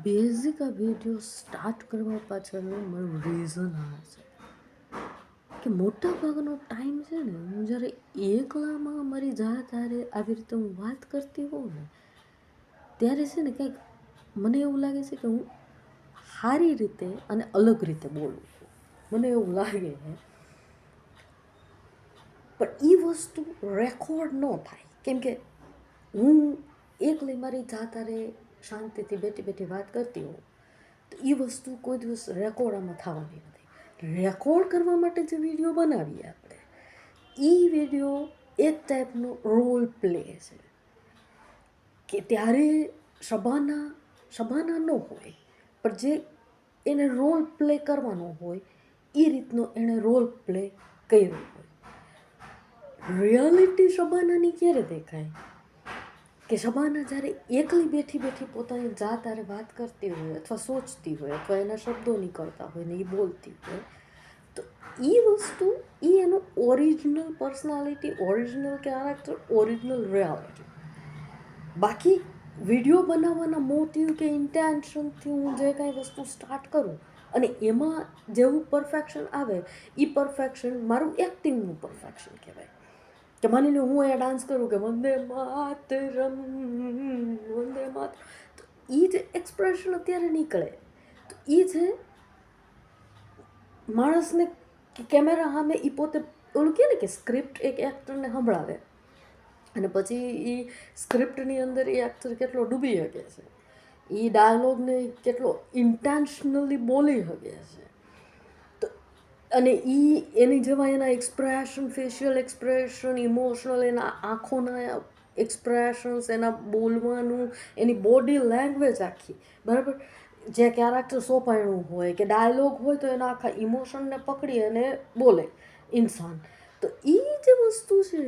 Basic આ video start કરવા પાછળનું મારું રીઝન આ છે કે મોટા ભાગનો ટાઈમ છે ને હું જ્યારે એકલામાં મારી જાત હારે આવી રીતે હું વાત કરતી હોઉં ને ત્યારે છે ને કંઈક મને એવું લાગે છે કે હું સારી રીતે અને અલગ રીતે બોલું છું. મને એવું લાગે છે પણ એ વસ્તુ રેકોર્ડ ન થાય કેમ કે હું એકલી મારી જાત હારે શાંતિથી બેઠી બેઠી વાત કરતી હોઉં તો એ વસ્તુ કોઈ દિવસ રેકોર્ડ આમાં થવાની નથી. રેકોર્ડ કરવા માટે જે વિડીયો બનાવીએ આપણે એ વિડીયો એક ટાઈપનો રોલ પ્લે છે કે ત્યારે શબાના ન હોય પણ જે એને રોલ પ્લે કરવાનો હોય એ રીતનો એણે રોલ પ્લે કર્યો હોય. રિયાલિટી શબાનાની ક્યારે દેખાય કે શબાના જ્યારે એકલી બેઠી બેઠી પોતાની જાત હારે વાત કરતી હોય અથવા સોચતી હોય અથવા એના શબ્દો નીકળતા હોય ને એ બોલતી હોય તો એ વસ્તુ એ એનું original personality, original character, original reality. બાકી વિડીયો બનાવવાના મોટિવ કે ઇન્ટેન્શનથી હું જે કાંઈ વસ્તુ સ્ટાર્ટ કરું અને એમાં જેવું પરફેક્શન આવે એ પરફેક્શન મારું એક્ટિંગનું પરફેક્શન કહેવાય. કે માની લો હું અહીંયા ડાન્સ કરું કે વંદે માતરમ વંદે માત, તો એ જે એક્સપ્રેશન અત્યારે નીકળે તો એ છે માણસને કેમેરા સામે એ પોતે ઓલું કહે ને કે સ્ક્રિપ્ટ એક એક્ટરને સંભળાવે અને પછી એ સ્ક્રિપ્ટની અંદર એ એક્ટર કેટલો ડૂબી શકે છે, એ ડાયલોગને કેટલો ઇન્ટેન્શનલી બોલી શકે છે. તો અને એની જેવા એના એક્સપ્રેશન, ફેશિયલ એક્સપ્રેશન, ઇમોશનલ, એના આંખોના એક્સપ્રેશન્સ, એના બોલવાનું, એની બોડી લેંગ્વેજ આખી બરાબર, જે કેરેક્ટર સોંપાણું હોય કે ડાયલોગ હોય તો એના આખા ઇમોશનને પકડી અને બોલે ઇન્સાન. તો એ જે વસ્તુ છે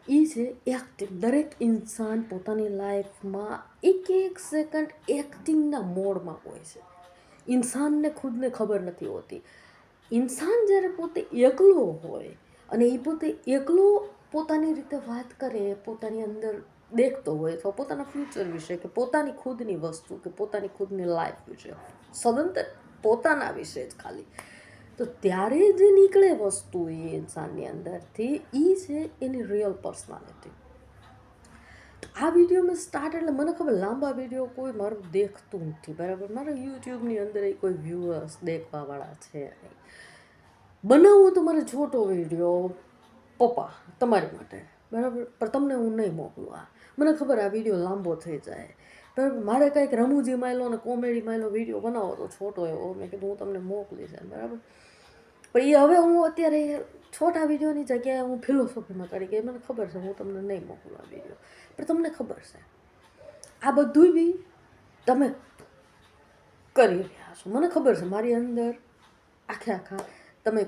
એ છે એક્ટિંગ. દરેક ઇન્સાન પોતાની લાઈફમાં એક એક સેકન્ડ એક્ટિંગના મોડમાં હોય છે. ઇન્સાનને ખુદને ખબર નથી હોતી. ઇન્સાન જ્યારે પોતે એકલો હોય અને એ પોતે એકલો પોતાની રીતે વાત કરે, પોતાની અંદર દેખતો હોય અથવા પોતાના ફ્યુચર વિશે કે પોતાની ખુદની વસ્તુ કે પોતાની ખુદની લાઈફ વિશે, સદંતર પોતાના વિશે જ ખાલી, તો ત્યારે જે નીકળે વસ્તુ એ ઇન્સાનની અંદરથી એ છે એની રિયલ પર્સનાલિટી. આ વિડીયો મેં સ્ટાર્ટ એટલે મને ખબર લાંબા વિડીયો કોઈ મારું દેખતું નથી બરાબર, મારા યુટ્યુબની અંદર એ કોઈ વ્યુઅર્સ દેખવાવાળા છે નહીં. બનાવવું તો મારે છોટો વિડીયો પપ્પા તમારી માટે બરાબર, પણ તમને હું નહીં મોકલું. આ મને ખબર આ વિડીયો લાંબો થઈ જાય બરાબર, મારે કંઈક રમૂજી માયલો ને કોમેડી માયલો વિડીયો બનાવો તો છોટો એવો મેં કીધું હું તમને મોકલીશ બરાબર. પણ એ હવે હું અત્યારે છોટા વિડીયોની જગ્યાએ હું ફિલોસોફીમાં કરી ગઈ. મને ખબર છે હું તમને નહીં મોકલું આ વિડીયો, પણ તમને ખબર છે આ બધું બી તમે કરી રહ્યા છો. મને ખબર છે મારી અંદર આખા તમે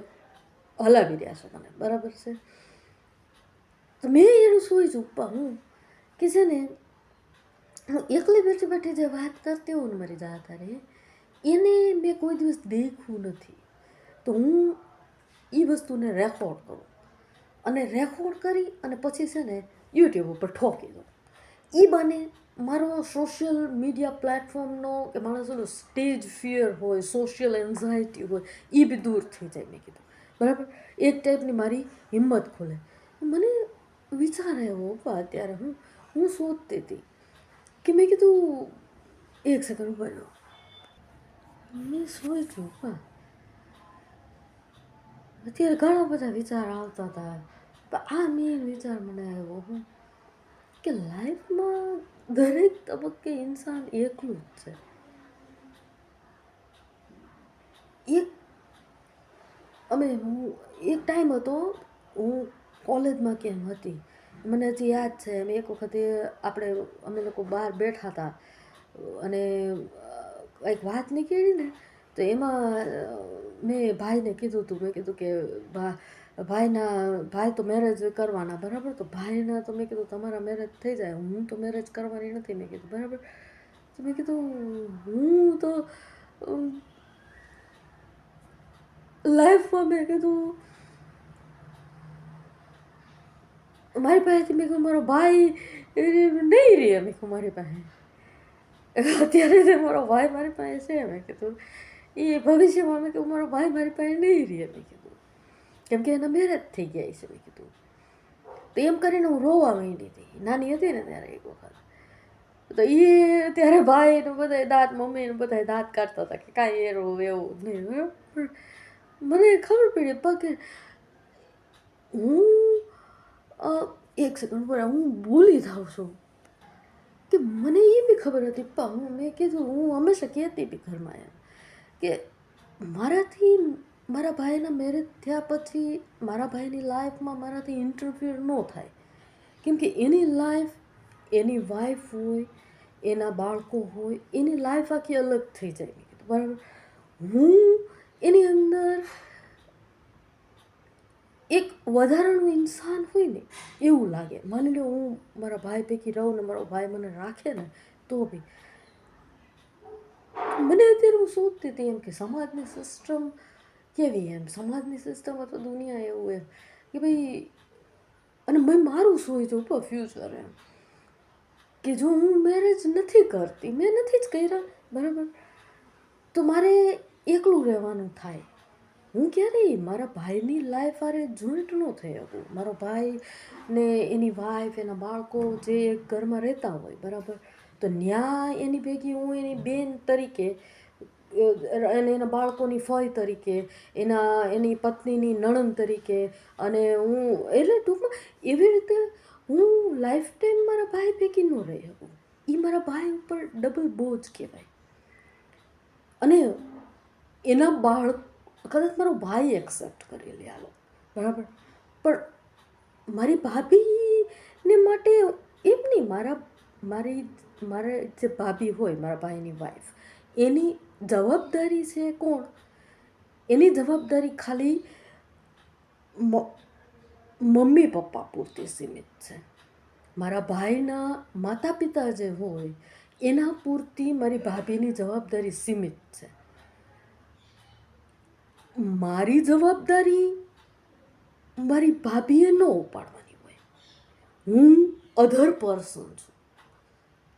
હલાવી રહ્યા છો મને બરાબર છે. તો મેં એનું સોચ્યું હું કે છે ને હું એકલી બેઠી બેઠી જે વાત કરતી હોઉં ને મારી જાત હારે એને મેં કોઈ દિવસ દેખ્યું નથી. તો હું એ વસ્તુને રેકોર્ડ કરું અને રેકોર્ડ કરી અને પછી છે ને યુટ્યુબ ઉપર ઠોકી દઉં. એ બને મારો સોશિયલ મીડિયા પ્લેટફોર્મનો કે માણસોનો સ્ટેજ ફિયર હોય, સોશિયલ એન્ઝાયટી હોય એ બી દૂર થઈ જાય. મેં કીધું બરાબર, એક ટાઈપની મારી હિંમત ખુલે. મને વિચાર આવ્યો અત્યારે હું શોધતી હતી કે મેં કીધું એક સેકન્ડ ઉભા રહો. મેં સોચ્યું અત્યારે ઘણા બધા વિચાર આવતા હતા પણ આ મેન વિચાર મને આવ્યો કે લાઈફમાં દરેક તબક્કે ઇન્સાન એકલું જ છે. હું એક ટાઈમ હતો હું કોલેજમાં કેમ હતી મને હજી યાદ છે. એક વખતે અમે લોકો બહાર બેઠા હતા અને એક વાત નીકળી ને તો એમાં મેં ભાઈને કીધું હતું, મેં કીધું કે ભાઈ તો મેરેજ કરવાના બરાબર, તો ભાઈના તો મેં કીધું તમારા મેરેજ થઈ જાય, હું તો મેરેજ કરવાની નથી મેં કીધું બરાબર. તો મેં કીધું હું તો લાઈફમાં મેં કીધું મારી પાસેથી મેં કહ્યું મારો ભાઈ નહીં રહે. મેં કહ્યું મારી પાસે અત્યારે તે મારો ભાઈ મારી પાસે છે. મેં કીધું એ ભવિષ્યમાં મેં કીધું મારો ભાઈ મારી પાસે નહીં રહે. મેં કીધું કેમ કે એના મેરેજ થઈ ગયા છે. મેં કીધું તો એમ કરીને હું રોવા માંડી હતી. નાની હતી ને ત્યારે એક વખત તો એ ત્યારે ભાઈને બધા દાંત, મમ્મીને બધા દાંત કાઢતા હતા કે કાંઈ એવું એવું નહીં. પણ મને ખબર પડી કે હું એક સેકન્ડ પર હું ભૂલી થાઉં છું કે મને એ બી ખબર હતી. પણ મેં કીધું હું હંમેશા કહેતી બી ઘરમાં એમ કે મારાથી મારા ભાઈના મેરેજ થયા પછી મારા ભાઈની લાઈફમાં મારાથી ઇન્ટરફિયર ન થાય. કેમ કે એની લાઈફ, એની વાઈફ હોય, એના બાળકો હોય, એની લાઈફ આખી અલગ થઈ જાય. બરાબર, હું એની અંદર એક વધારાનું ઇન્સાન હોય ને એવું લાગે. માની લો હું મારા ભાઈ પૈકી રહું ને મારો ભાઈ મને રાખે ને તો બી મને અત્યારે હું સોચતી હતી એમ કે સમાજની સિસ્ટમ કેવી, એમ સમાજની સિસ્ટમ અથવા દુનિયા એવું એમ કે ભાઈ, અને મેં મારું સોચ્યું ઉપર ફ્યુચર એમ કે જો હું મેરેજ નથી કરતી, મેં નથી જ કર્યા બરાબર, તો મારે એકલું રહેવાનું થાય. હું ક્યારેય મારા ભાઈની લાઈફ આરે જોઈન્ટ ન થઈ શકું. મારો ભાઈ ને એની વાઈફ, એના બાળકો જે એક ઘરમાં રહેતા હોય બરાબર, તો ન્યા એની ભેગી હું એની બેન તરીકે અને એના બાળકોની ફઈ તરીકે, એની પત્નીની નણંદ તરીકે, અને હું એટલે ટૂંકમાં એવી રીતે હું લાઈફ ટાઈમ મારા ભાઈ ભેગી ન રહી શકું. એ મારા ભાઈ ઉપર ડબલ બોજ કહેવાય. અને એના બાળક કદાચ મારો ભાઈ એક્સેપ્ટ કરી લે આલો બરાબર, પણ મારી ભાભીને માટે એમ નહીં, મારે જે ભાભી હોય, મારા ભાઈની વાઈફ, એની જવાબદારી છે કોણ? એની જવાબદારી ખાલી મમ્મી પપ્પા પૂરતી સીમિત છે. મારા ભાઈના માતા પિતા જે હોય એના પૂરતી મારી ભાભીની જવાબદારી સીમિત છે. મારી જવાબદારી મારી ભાભીએ ન ઉપાડવાની હોય. હું અધર પર્સન છું,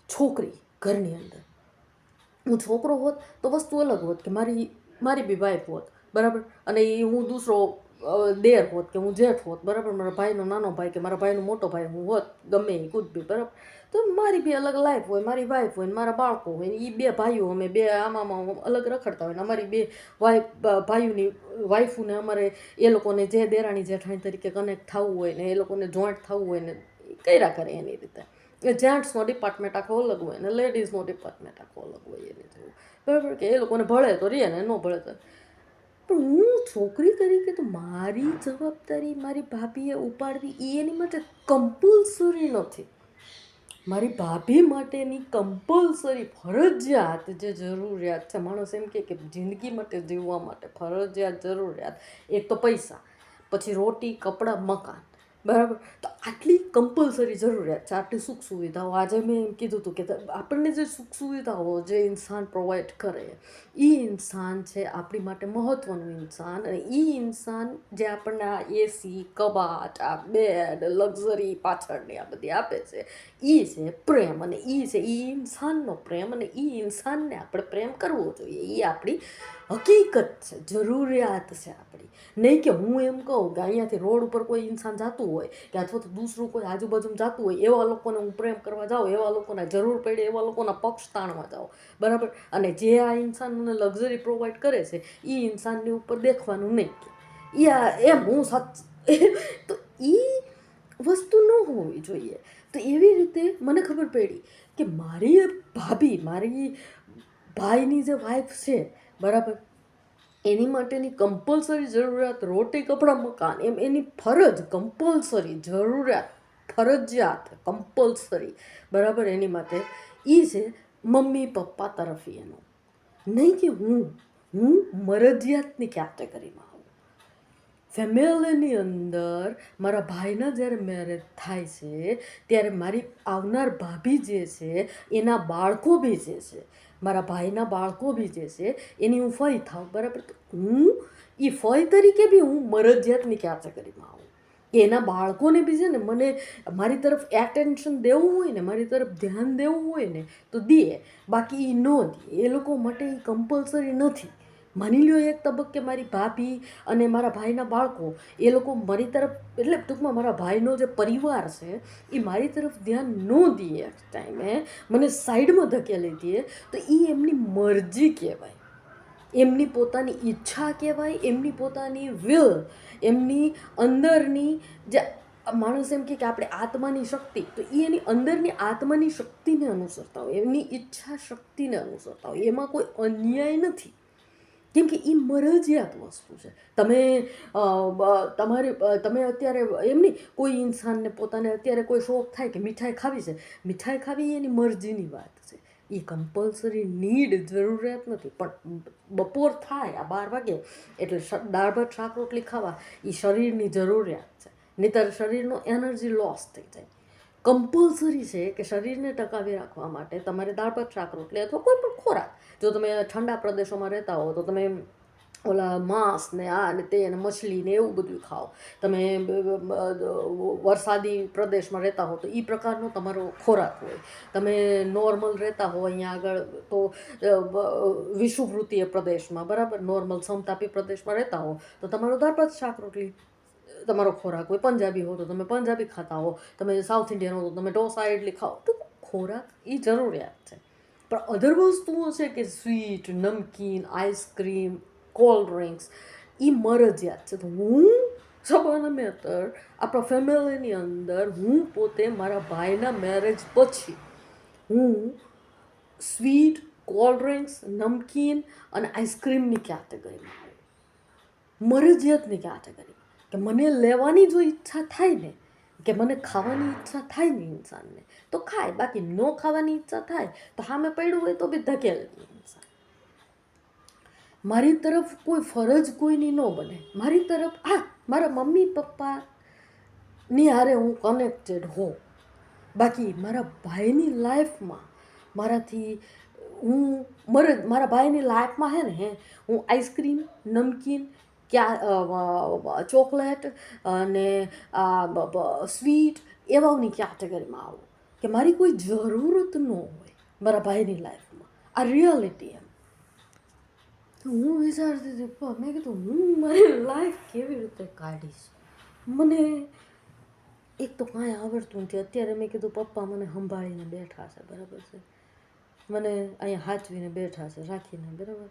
છોકરી ઘરની અંદર. હું છોકરો હોત તો વસ્તુ અલગ હોત કે મારી બી વાઈફ હોત બરાબર, અને એ હું દૂસરો દેર હોત કે હું જેઠ હોત બરાબર, મારા ભાઈનો નાનો ભાઈ કે મારા ભાઈનો મોટો ભાઈ હું હોત, ગમે એ કુદ બી બરાબર, તો મારી બી અલગ લાઈફ હોય, મારી વાઈફ હોય, મારા બાળકો હોય, એ બે ભાઈઓ, અમે બે આમાં અલગ રખડતા હોય ને અમારી બે ભાઈઓની વાઈફોને અમારે એ લોકોને જે દેરાણી જેઠાણી તરીકે કનેક્ટ થવું હોય ને એ લોકોને જોઈન્ટ થવું હોય ને કર્યા કરે એની રીતે. જેન્ટ્સનો ડિપાર્ટમેન્ટ આખો અલગ હોય ને લેડીઝનો ડિપાર્ટમેન્ટ આખો અલગ હોય એને જેવું બરાબર, કે એ લોકોને ભળે તો રહે ને ન ભળે તો. પણ હું છોકરી તરીકે તો મારી જવાબદારી મારી ભાભીએ ઉપાડવી એ એની માટે કમ્પલસરી નથી. મારી ભાભી માટેની કમ્પલસરી ફરજિયાત જે જરૂરિયાત છે, માણસ એમ કે જિંદગી માટે જીવવા માટે ફરજિયાત જરૂરિયાત એક તો પૈસા, પછી રોટી, કપડાં, મકાન બરાબર, તો આટલી કમ્પલસરી જરૂરિયાત છે, આટલી સુખ સુવિધાઓ. આજે મેં એમ કીધું હતું કે આપણને જે સુખ સુવિધાઓ જે ઇન્સાન પ્રોવાઈડ કરે એ ઇન્સાન છે આપણી માટે મહત્ત્વનું ઇન્સાન. અને એ ઇન્સાન જે આપણને આ એસી, કબાટ, આ બેડ, લક્ઝરી પાછળની આ બધી આપે છે એ છે પ્રેમ. અને એ છે એ ઇન્સાનનો પ્રેમ, અને એ ઇન્સાનને આપણે પ્રેમ કરવો જોઈએ. એ આપણી હકીકત છે, જરૂરિયાત છે આપણી. નહીં કે હું એમ કહું કે અહીંયાથી રોડ ઉપર કોઈ ઇન્સાન જતું હોય કે અથવા તો દૂસરું કોઈ આજુબાજુમાં જતું હોય એવા લોકોને હું પ્રેમ કરવા જાઉં, એવા લોકોને જરૂર પડે એવા લોકોના પક્ષ તાણવા જાઉં બરાબર. અને જે આ ઇન્સાન મને લક્ઝરી પ્રોવાઈડ કરે છે એ ઇન્સાનની ઉપર દેખવાનું નહીં કે એમ હું તો એ વસ્તુ ન હોવી જોઈએ. તો એવી રીતે મને ખબર પડી કે મારી ભાભી, મારી ભાઈની જે વાઈફ છે બરાબર, એની માટેની કમ્પલસરી જરૂરિયાત રોટી, કપડાં, મકાન, એમ એની ફરજ, કમ્પલસરી જરૂરિયાત, ફરજિયાત, કમ્પલસરી બરાબર, એની માટે એ છે મમ્મી પપ્પા તરફી એનું. નહીં કે હું મરજિયાતની કેટેગરીમાં આવું. ફેમિલીની અંદર મારા ભાઈના જ્યારે મેરેજ થાય છે ત્યારે મારી આવનાર ભાભી જે છે એના બાળકો બી જે છે, મારા ભાઈના બાળકો બી જે છે એની હું ફઈ થાઉં બરાબર. તો હું એ ફઈ તરીકે બી હું મરજિયાતની કેટેગરીમાં આવું. કે એના બાળકોને બી છે ને મને મારી તરફ એટેન્શન દેવું હોય ને, મારી તરફ ધ્યાન દેવું હોય ને તો દે, બાકી એ ન દે. એ લોકો માટે એ કમ્પલસરી નથી. માની લ્યો એક તબક્કે મારી ભાભી અને મારા ભાઈના બાળકો એ લોકો મારી તરફ, એટલે ટૂંકમાં મારા ભાઈનો જે પરિવાર છે એ મારી તરફ ધ્યાન ન દે, એક ટાઈમે મને સાઈડમાં ધકેલી દે, તો એ એમની મરજી કહેવાય, એમની પોતાની ઈચ્છા કહેવાય, એમની પોતાની વિલ, એમની અંદરની જે માણસ એમ કે આપણે આત્માની શક્તિ, તો એ એની અંદરની આત્માની શક્તિને અનુસરતા હોય, એમની ઈચ્છા શક્તિને અનુસરતા હોય. એમાં કોઈ અન્યાય નથી, કેમ કે એ મરજિયાત વસ્તુ છે. તમે અત્યારે એમની કોઈ ઇન્સાનને પોતાને અત્યારે કોઈ શોખ થાય કે મીઠાઈ ખાવી છે, મીઠાઈ ખાવી એની મરજીની વાત છે, એ કમ્પલસરી નીડ જરૂરિયાત નથી. પણ બપોર થાય આ 12 વાગે એટલે દાળ ભાત શાક રોટલી ખાવા એ શરીરની જરૂરિયાત છે, નહીંતર શરીરનો એનર્જી લોસ થઈ જાય. કમ્પલસરી છે કે શરીરને ટકાવી રાખવા માટે તમારે દાળ ભાત શાક રોટલી અથવા કોઈ પણ ખોરાક, જો તમે ઠંડા પ્રદેશોમાં રહેતા હો તો તમે ઓલા માંસ ને આ ને તે ને મછલી ને એવું બધું ખાઓ. તમે વરસાદી પ્રદેશમાં રહેતા હો તો એ પ્રકારનો તમારો ખોરાક હોય. તમે નોર્મલ રહેતા હો અહીંયા આગળ તો વિષુવવૃત્તીય પ્રદેશમાં, બરાબર, નોર્મલ સમતાપી પ્રદેશમાં રહેતા હો તો તમારો દાળ ભાત શાક રોટલી તમારો ખોરાક હોય. પંજાબી હો તો તમે પંજાબી ખાતા હો, તમે સાઉથ ઇન્ડિયન હો તો તમે ઢોસા ઇડલી ખાઓ. તો ખોરાક એ જરૂરિયાત છે. પણ અધર વસ્તુઓ છે કે સ્વીટ, નમકીન, આઈસ્ક્રીમ, કોલ્ડ ડ્રિંક્સ, એ મરજિયાત છે. તો હું સબાના મેટર આપણા ફેમિલીની અંદર હું પોતે મારા ભાઈના મેરેજ પછી હું સ્વીટ, કોલ્ડ ડ્રિંક્સ, નમકીન અને આઈસ્ક્રીમની કેટેગરીમાં આવું, મરજિયાતની કેટેગરી. કે મને લેવાની જો ઈચ્છા થાય ને, કે મને ખાવાની ઈચ્છા થાય ને ઇન્સાનને તો ખાય, બાકી ન ખાવાની ઈચ્છા થાય તો સામે પડ્યું હોય તો બી ધકેલે ઇન્સાન. મારી તરફ કોઈ ફરજ કોઈની ન બને, મારી તરફ મારા મમ્મી પપ્પાની હારે હું કનેક્ટેડ હોઉં, બાકી મારા ભાઈની લાઈફમાં મારાથી મારા ભાઈની લાઈફમાં હે હું આઈસ્ક્રીમ, નમકીન, ચોકલેટ અને સ્વીટ એવાની કેટેગરીમાં આવું, કે મારી કોઈ જરૂરત ન હોય મારા ભાઈની લાઈફમાં. આ રિયાલિટી એમ. તો હું વિચારતી હતી, મેં કીધું હું મારી લાઈફ કેવી રીતે કાઢીશ. મને એક તો કાંઈ આવડતું નથી. અત્યારે મેં કીધું પપ્પા મને સંભાળીને બેઠા છે, બરાબર છે, મને અહીંયા હાચવીને બેઠા છે, રાખીને, બરાબર.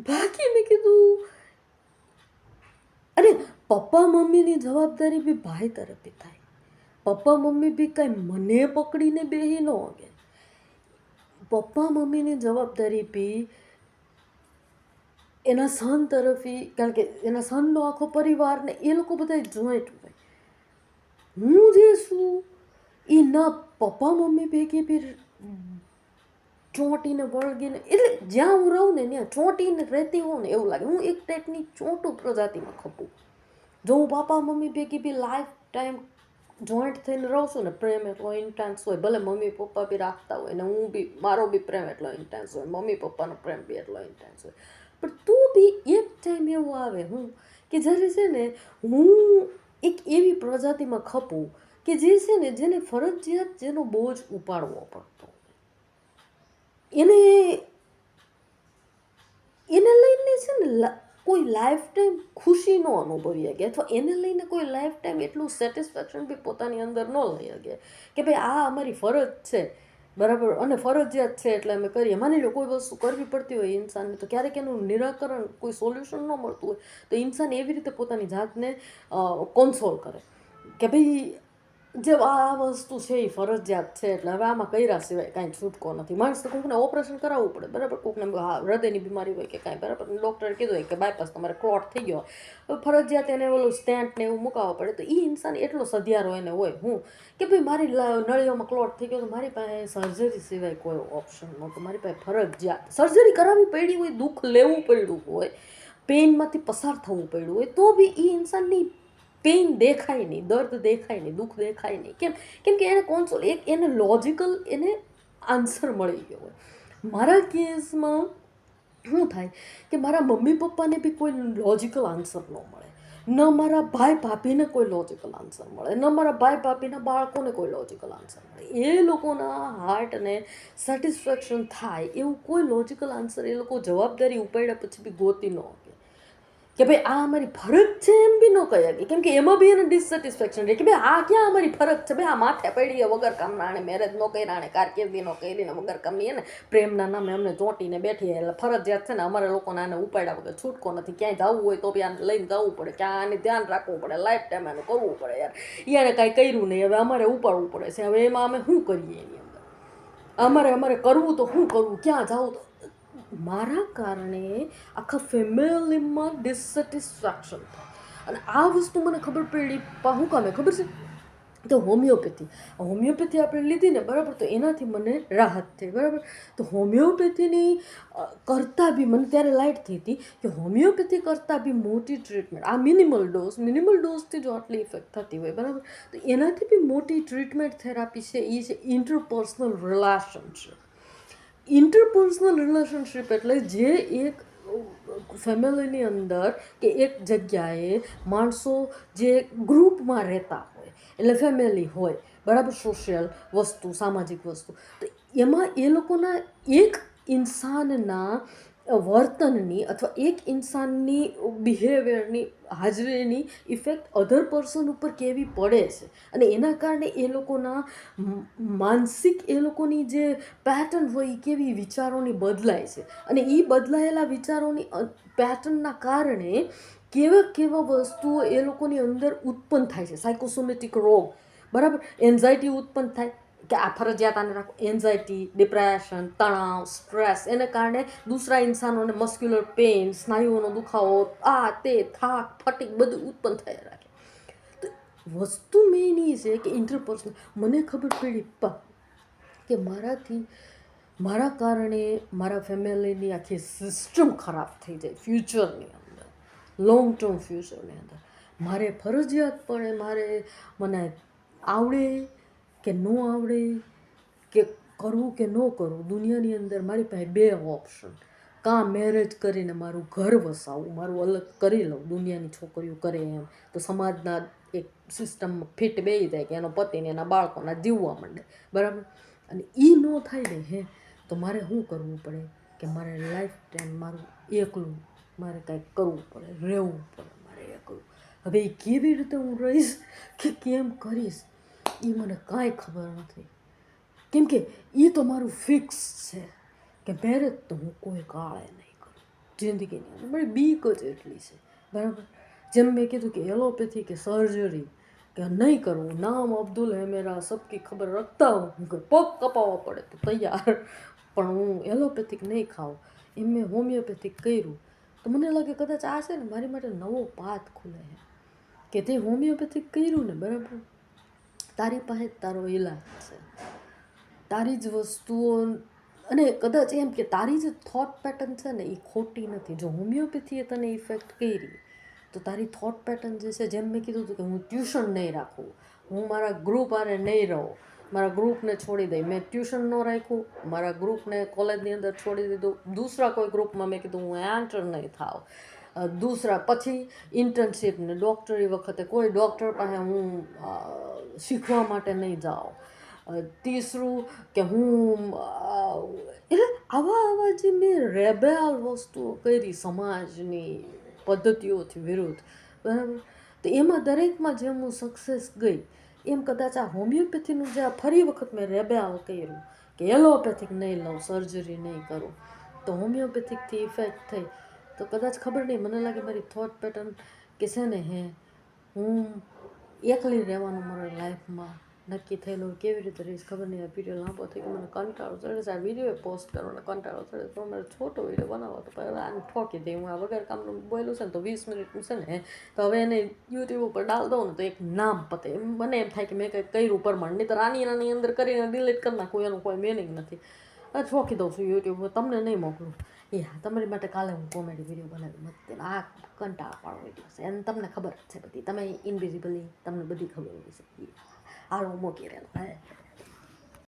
બાકી મેં કીધું, અને પપ્પા મમ્મીની જવાબદારી બી ભાઈ તરફથી થાય. પપ્પા મમ્મી બી કાંઈ મને પકડીને બેહી ન હોગે. પપ્પા મમ્મીની જવાબદારી બી એના સન તરફથી, કારણ કે એના સનનો આખો પરિવાર ને એ લોકો બધા જોઈન્ટ હોય. હું જે છું એ ના પપ્પા મમ્મી ભેગી બી ચોંટીને વળગીને, એટલે જ્યાં હું રહું ને ત્યાં ચોંટીને રહેતી હોઉં ને એવું લાગે. હું એક ટાઈપની ચોંટું પ્રજાતિમાં ખપું. જો હું પપ્પા મમ્મી ભેગી બી લાઈફ ટાઈમ જોઈન્ટ થઈને રહું છું ને, પ્રેમ એટલો ઇન્ટેન્સ હોય, ભલે મમ્મી પપ્પા બી રાખતા હોય ને હું બી, મારો બી પ્રેમ એટલો ઇન્ટેન્સ હોય, મમ્મી પપ્પાનો પ્રેમ બી એટલો ઇન્ટેન્સ હોય, પણ તું બી એક ટાઈમ એવો આવે કે જ્યારે છે ને હું એક એવી પ્રજાતિમાં ખપું કે જે છે ને જેને ફરજિયાત જેનો બોજ ઉપાડવો પડતો, એને લઈને છે ને કોઈ લાઈફ ટાઈમ ખુશી ન અનુભવી શકે, અથવા એને લઈને કોઈ લાઈફ ટાઈમ એટલું સેટિસ્ફેક્શન બી પોતાની અંદર ન લઈ શકે કે ભાઈ આ અમારી ફરજ છે, બરાબર, અને ફરજિયાત છે એટલે અમે કરીએ. માની લો કોઈ વસ્તુ કરવી પડતી હોય ઇન્સાનને, તો ક્યારેક એનું નિરાકરણ, કોઈ સોલ્યુશન ન મળતું હોય તો ઇન્સાન એવી રીતે પોતાની જાતને કોન્સોલ કરે કે ભાઈ જે આ વસ્તુ છે એ ફરજિયાત છે એટલે હવે આમાં કર્યા સિવાય કાંઈ છૂટકો નથી. માણસ તો કોઈકને ઓપરેશન કરાવવું પડે, બરાબર, કોઈકને હૃદયની બીમારી હોય કે કાંઈ, બરાબર, ડૉક્ટરે કીધું હોય કે બાયપાસ તમારે ક્લોટ થઈ ગયો, ફરજિયાત એને ઓલું સ્ટેન્ટ ને એવું મુકાવવા પડે. તો એ ઇન્સાન એટલો સધિયારો એને હોય કે ભાઈ મારી નળીઓમાં ક્લોટ થઈ ગયો તો મારી પાસે સર્જરી સિવાય કોઈ ઓપ્શન નહોતો, મારી પાસે ફરજિયાત સર્જરી કરાવવી પડી હોય, દુઃખ લેવું પડ્યું હોય, પેઇનમાંથી પસાર થવું પડ્યું હોય, તો બી એ ઇન્સાનની પેઇન દેખાય નહીં, દર્દ દેખાય નહીં, દુઃખ દેખાય નહીં. કેમ કે એને કોન્સોલ, એને લોજિકલ એને આન્સર મળી ગયો હોય. મારા કેસમાં શું થાય કે મારા મમ્મી પપ્પાને બી કોઈ લોજિકલ આન્સર ન મળે. ન મારા ભાઈ ભાભીને કોઈ લોજિકલ આન્સર મળે, ન મારા ભાઈ ભાભીના બાળકોને કોઈ લોજિકલ આન્સર મળે. એ લોકોના હાર્ટને સેટિસ્ફેક્શન થાય એવું કોઈ લોજિકલ આન્સર એ લોકો જવાબદારી ઉપાડ્યા પછી બી ગોતી ન શકે કે ભાઈ આ અમારી ફરજ છે એમ બી ન કહી શકે. કેમ કે એમાં બી એને ડિસસેટિસ્ફેક્શન રહે કે ભાઈ આ ક્યાં અમારી ફરજ છે, ભાઈ આ માથે પડીએ વગર કામના, આણે મેરેજ ન કર્યા, આણે કારકિર્દી ન કરીને વગર કામની એને પ્રેમના નામે અમને ચોંટીને બેઠી, એટલે ફરજિયાત છે ને અમારે લોકોને આને ઉપાડ્યા વગર છૂટકો નથી. ક્યાંય જવું હોય તો બી આને લઈને જવું પડે, ક્યાં આને ધ્યાન રાખવું પડે, લાઈફ ટાઈમ આને કરવું પડે. યાર એને કાંઈ કર્યું નહીં, હવે અમારે ઉપાડવું પડે છે. હવે એમાં અમે શું કરીએ એની અંદર? અમારે કરવું તો શું કરવું, ક્યાં જવું? તો મારા કારણે આખા ફેમિલીમાં ડિસસેટિસ્ફેક્શન થાય. અને આ વસ્તુ મને ખબર પડી શું કામે ખબર છે? તો હોમિયોપેથી આપણે લીધી ને, બરાબર, તો એનાથી મને રાહત થઈ, બરાબર. તો હોમિયોપેથીની કરતાં બી મને ત્યારે લાઇટ થઈ હતી કે હોમિયોપેથી કરતાં બી મોટી ટ્રીટમેન્ટ આ મિનિમલ ડોઝથી જો આટલી ઇફેક્ટ થતી હોય, બરાબર, તો એનાથી બી મોટી ટ્રીટમેન્ટ થેરાપી છે એ છે ઇન્ટરપર્સનલ રિલેશનશિપ. ઇન્ટરપર્સનલ રિલેશનશિપ એટલે જે એક ફેમિલીની અંદર કે એક જગ્યાએ માણસો જે ગ્રુપમાં રહેતા હોય, એટલે ફેમિલી હોય, બરાબર, સોશિયલ વસ્તુ, સામાજિક વસ્તુ, તો એમાં એ લોકોના એક ઇન્સાનના વર્તનની અથવા એક ઇન્સાનની બિહેવિયરની હાજરીની ઇફેક્ટ અધર પર્સન ઉપર કેવી પડે છે, અને એના કારણે એ લોકોના માનસિક એ લોકોની જે પેટર્ન હોય એ કેવી વિચારોની બદલાય છે, અને એ બદલાયેલા વિચારોની પેટર્નના કારણે કેવા વસ્તુઓ એ લોકોની અંદર ઉત્પન્ન થાય છે. સાયકોસોમેટિક રોગ, બરાબર, એન્ઝાયટી ઉત્પન્ન થાય કે આ ફરજિયાત આને રાખો, એન્ઝાયટી, ડિપ્રેશન, તણાવ, સ્ટ્રેસ, એને કારણે દૂસરા ઇન્સાનોને મસ્ક્યુલર પેઇન, સ્નાયુઓનો દુખાવો, આ તે થાક, ફટીક બધું ઉત્પન્ન થયા રાખે. તો વસ્તુ મેઇન એ છે કે ઇન્ટરપર્સનલ મને ખબર પડી કે મારા કારણે મારા ફેમિલીની આખી સિસ્ટમ ખરાબ થઈ જાય ફ્યુચરની અંદર, લોંગ ટર્મ ફ્યુચરની અંદર. મારે ફરજિયાતપણે મને આવડે કે ન આવડે, કે કરવું કે ન કરવું, દુનિયાની અંદર મારી પાસે બે ઓપ્શન: કાં મેરેજ કરીને મારું ઘર વસાવું, મારું અલગ કરી લઉં, દુનિયાની છોકરીઓ કરે એમ, તો સમાજના એક સિસ્ટમમાં ફિટ બેસી જાય કે એનો પતિને એના બાળકોના જીવવા માંડે, બરાબર. અને એ ન થાય ને તો મારે શું કરવું પડે કે મારે લાઈફ ટાઈમ મારું એકલું મારે કાંઈક કરવું પડે, રહેવું પડે મારે એકલું. હવે એ કેવી રીતે હું રહીશ કે કેમ કરીશ એ મને કાંઈ ખબર નથી. કેમ કે એ તો મારું ફિક્સ છે કે મેરેજ તો હું કોઈ કાળે નહીં કરું જિંદગીની અંદર. મારી બીક જ એટલી છે, બરાબર. જેમ મેં કીધું કે એલોપેથી કે સર્જરી કે નહીં કરવું, નામ અબ્દુલ હે મેરા, સબકી ખબર રખતા હું, પગ કપાવવા પડે તો તૈયાર, પણ હું એલોપેથિક નહીં ખાઉં. એમ મેં હોમિયોપેથિક કર્યું તો મને લાગે કદાચ આ છે ને મારી માટે નવો પાથ ખુલે છે કે તે હોમિયોપેથિક કર્યું ને, બરાબર, તારી પાસે તારો ઈલાજ છે, તારી જ વસ્તુઓ, અને કદાચ એમ કે તારી જે થોટ પેટર્ન છે ને એ ખોટી નથી. જો હોમિયોપેથીએ તને ઇફેક્ટ કરી તો તારી થોટ પેટર્ન જે છે, જેમ મેં કીધું હતું કે હું ટ્યુશન નહીં રાખું, હું મારા ગ્રુપ આરે નહીં રહું, મારા ગ્રુપને છોડી દઈ, મેં ટ્યુશન ન રાખ્યું, મારા ગ્રુપને કોલેજની અંદર છોડી દીધું, દૂસરા કોઈ ગ્રુપમાં મેં કીધું હું એન્ટર નહીં થાવ, પછી ઇન્ટર્નશીપ ને ડૉક્ટરી વખતે કોઈ ડૉક્ટર પાસે હું શીખવા માટે નહીં જાઉં, ત્રીસરું કે હું એટલે આવા જે મેં રેબેલ વસ્તુઓ કરી સમાજની પદ્ધતિઓથી વિરુદ્ધ, બરાબર, તો એમાં દરેકમાં જેમ હું સક્સેસ ગઈ એમ કદાચ આ હોમિયોપેથીનું જે આ ફરી વખત મેં રેબેલ કર્યું કે એલોપેથિક નહીં લઉં, સર્જરી નહીં કરું, તો હોમિયોપેથિકથી ઇફેક્ટ થઈ તો કદાચ ખબર નહીં, મને લાગે મારી થોટ પેટર્ન કે છે ને હું એકલી રહેવાનું મારા લાઈફમાં નક્કી થયેલું. કેવી રીતે રહીશ ખબર નહીં. આ વિડીયો લાંબો થઈ ગયો, મને કંટાળો ચડે છે આ વિડીયો પોસ્ટ કરવાનો, કંટાળો ચડે તો મારે છોટો વિડીયો બનાવો તો પહેલાં આને ઠોકી દઈ. હું આ વગર કામનું બોલું છે ને તો 20 મિનિટનું છે ને, તો હવે એને યુટ્યુબ ઉપર ડાલ દઉં ને તો એક નામ પતે. મને એમ થાય કે મેં કંઈક કર્યું પરમાણ, નહીં તો આની અંદર કરીને ડિલીટ કરી નાખું, એનું કોઈ મિનિંગ નથી. ઠોકી દઉં છું યુટ્યુબ પર, તમને નહીં મોકલું. હા, તમારી માટે કાલે હું કોમેડી વિડીયો બનાવી નથી, આ કંટાળાવાળો વિડીયો છે અને તમને ખબર જ છે બધી, તમે ઇનવિઝિબલી તમને બધી ખબર હોય છે. હાલ હું મૂકી રહેલો.